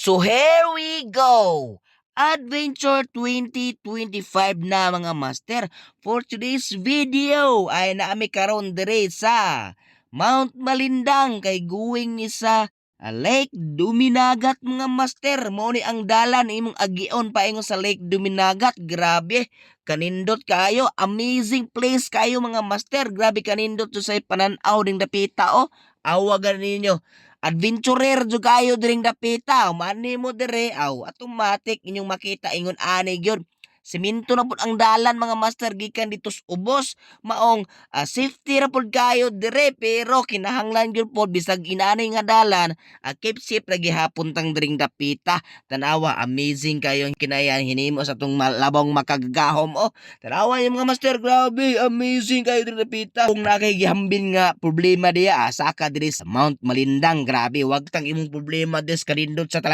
So here we go! Adventure 2025 na mga master. For today's video ay naami karon dire sa Mount Malindang kay going ni sa Lake Duminagat mga master. Mao ni ang dalan imong agion paingon sa Lake Duminagat. Grabe, kanindot kayo. Amazing place kayo mga master. Grabe kanindot to sa pananaw ding dapita oh. Awagan ninyo. Adventurer jud kayo diring dapita, mani mo dire aw automatic inyong makita ingon ani gyud. Semento na pud ang dalan mga master gikan dito sa ubos maong safety ra pud kayo dire pero kinahanglan gyud pod bisag inani nga dalan keep safe ra gihapon tang diring dapita. Tanawa amazing kayo ang kinayang hinimo sa tong labong makagagahom oh. Tanawa yung mga master grabe amazing kayo diring dapita. Kung nakagihambin nga problema diya saka diri sa Mount Malindang grabe wag tang imong problema des kanindot sa talan